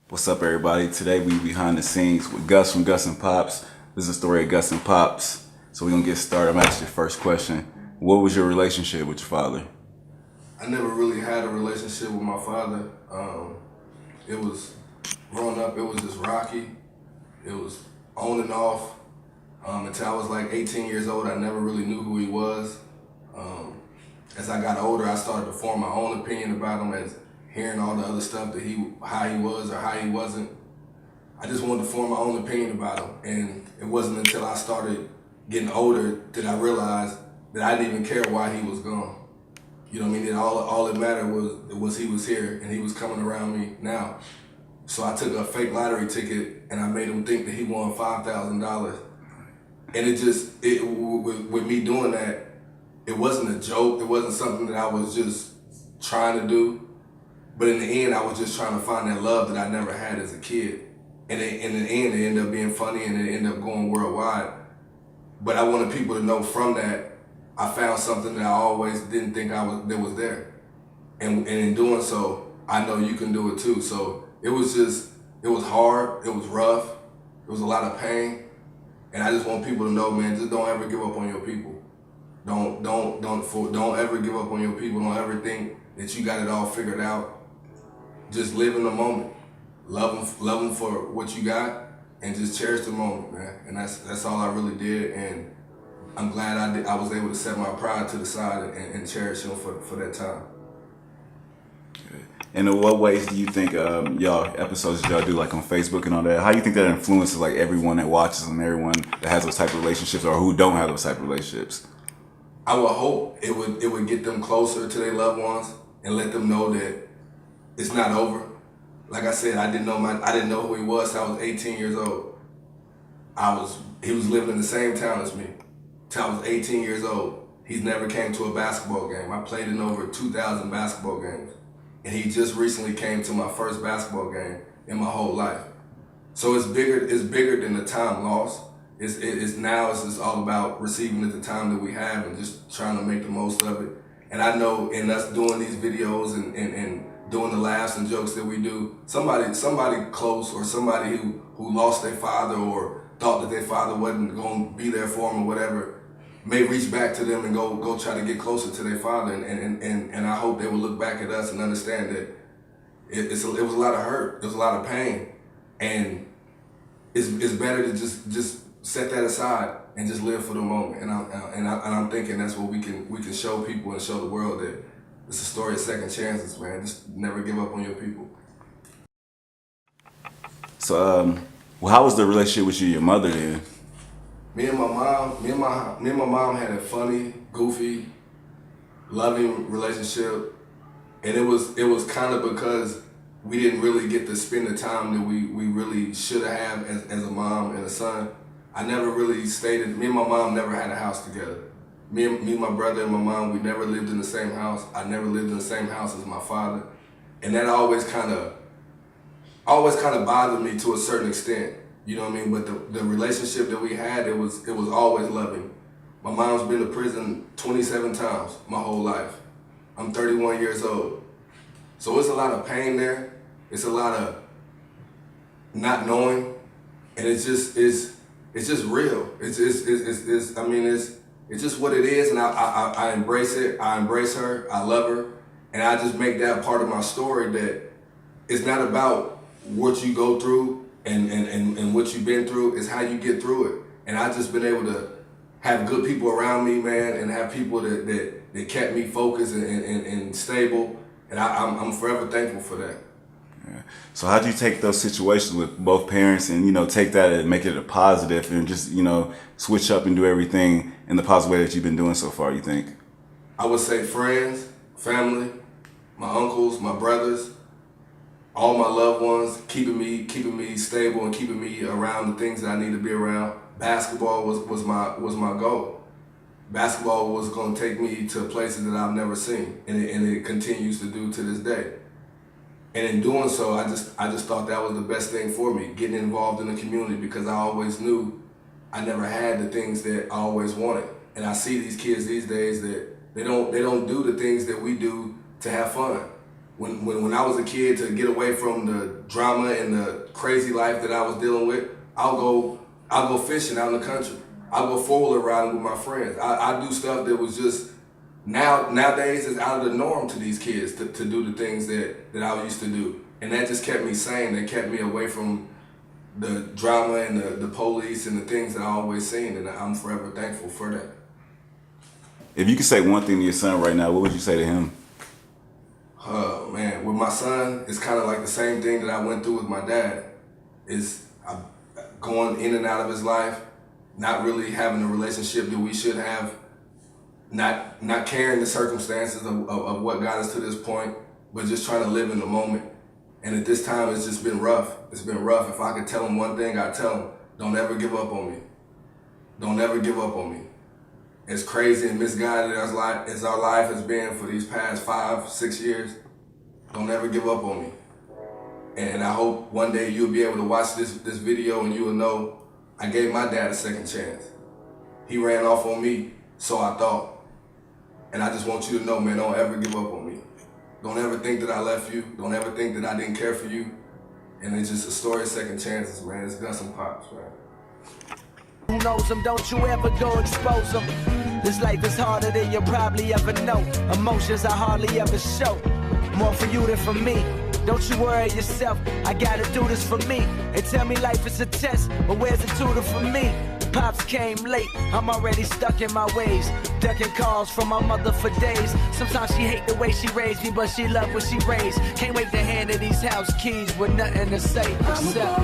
What's up, everybody? Today we behind the scenes with Gus from Gus and Pops. This is the story of Gus and Pops. So we're gonna get started. I'm asking your first question. What was your relationship with your father? I never really had a relationship with my father. It was growing up. It was just rocky. It was on and off until I was like 18 years old. I never really knew who he was. Um, as I got older, I started to form my own opinion about him. As hearing all the other stuff that how he was or how he wasn't, I just wanted to form my own opinion about him. And it wasn't until I started getting older that I realized that I didn't even care why he was gone. You know what I mean? That all that mattered was he was here and he was coming around me now. So I took a fake lottery ticket and I made him think that he won $5,000. And with me doing that, it wasn't a joke. It wasn't something that I was just trying to do. But in the end, I was just trying to find that love that I never had as a kid. And in the end, it ended up being funny and it ended up going worldwide. But I wanted people to know from that, I found something that I always didn't think that was there. And in doing so, I know you can do it too. So it was hard, it was rough, it was a lot of pain. And I just want people to know, man, just don't ever give up on your people. Don't ever give up on your people. Don't ever think that you got it all figured out. Just live in the moment. Love them for what you got, and just cherish the moment, man. And that's all I really did. And I'm glad I was able to set my pride to the side and cherish him for that time. And in what ways do you think y'all episodes that y'all do like on Facebook and all that? How do you think that influences like everyone that watches and everyone that has those type of relationships or who don't have those type of relationships? I would hope it would get them closer to their loved ones and let them know that it's not over. Like I said, I didn't know who he was till I was 18 years old. He was living in the same town as me till I was 18 years old. He's never came to a basketball game. I played in over 2,000 basketball games. And he just recently came to my first basketball game in my whole life. So it's bigger than the time lost. It's just all about receiving the time that we have and just trying to make the most of it. And I know in us doing these videos and doing the laughs and jokes that we do, somebody close or somebody who lost their father or thought that their father wasn't going to be there for them or whatever, may reach back to them and go try to get closer to their father. And I hope they will look back at us and understand that it was a lot of hurt, it was a lot of pain. And it's better to just set that aside and just live for the moment. And I'm thinking that's what we can show people and show the world, that it's a story of second chances, man. Just never give up on your people. So, well, how was the relationship with you and your mother then? Me and my mom had a funny, goofy, loving relationship. And it was kind of because we didn't really get to spend the time that we really should have as a mom and a son. I never really stayed me and my mom never had a house together. Me, my brother, and my mom, we never lived in the same house. I never lived in the same house as my father. And that always kind of bothered me to a certain extent. You know what I mean? But the relationship that we had, it was always loving. My mom's been to prison 27 times my whole life. I'm 31 years old. So it's a lot of pain there. It's a lot of not knowing. And it's just real. It's just what it is, and I embrace it. I embrace her. I love her. And I just make that part of my story, that it's not about what you go through and what you've been through, is how you get through it. And I've just been able to have good people around me, man, and have people that kept me focused and stable. And I'm forever thankful for that. Yeah. So how do you take those situations with both parents and, take that and make it a positive and just, switch up and do everything in the positive way that you've been doing so far, you think? I would say friends, family, my uncles, my brothers, all my loved ones, keeping me stable and keeping me around the things that I need to be around. Basketball was my goal. Basketball was going to take me to places that I've never seen, and it continues to do to this day. And in doing so, I just thought that was the best thing for me, getting involved in the community, because I always knew I never had the things that I always wanted. And I see these kids these days that they don't do the things that we do to have fun. when I was a kid, to get away from the drama and the crazy life that I was dealing with, I'll go fishing out in the country. I'll go four-wheeler riding with my friends. I do stuff that was just, nowadays is out of the norm to these kids to do the things that I used to do. And that just kept me sane. That kept me away from the drama and the police and the things that I always seen. And I'm forever thankful for that. If you could say one thing to your son right now, what would you say to him? Man, with my son, it's kind of like the same thing that I went through with my dad. I'm going in and out of his life, not really having a relationship that we should have, not caring the circumstances of what got us to this point, but just trying to live in the moment. And at this time, it's just been rough. It's been rough. If I could tell him one thing, I'd tell him, don't ever give up on me. Don't ever give up on me. As crazy and misguided as our life has been for these past 5-6 years, don't ever give up on me. And I hope one day you'll be able to watch this video and you will know I gave my dad a second chance. He ran off on me, so I thought. And I just want you to know, man, don't ever give up on me. Don't ever think that I left you. Don't ever think that I didn't care for you. And it's just a story of second chances, man. It's Gus and Pops, man. Who knows them? Don't you ever go expose them. This life is harder than you probably ever know. Emotions I hardly ever show. More for you than for me. Don't you worry yourself, I gotta do this for me. They tell me life is a test, but where's the tutor for me? Pops came late, I'm already stuck in my ways. Ducking calls from my mother for days. Sometimes she hate the way she raised me, but she love what she raised. Can't wait to hand her these house keys with nothing to say except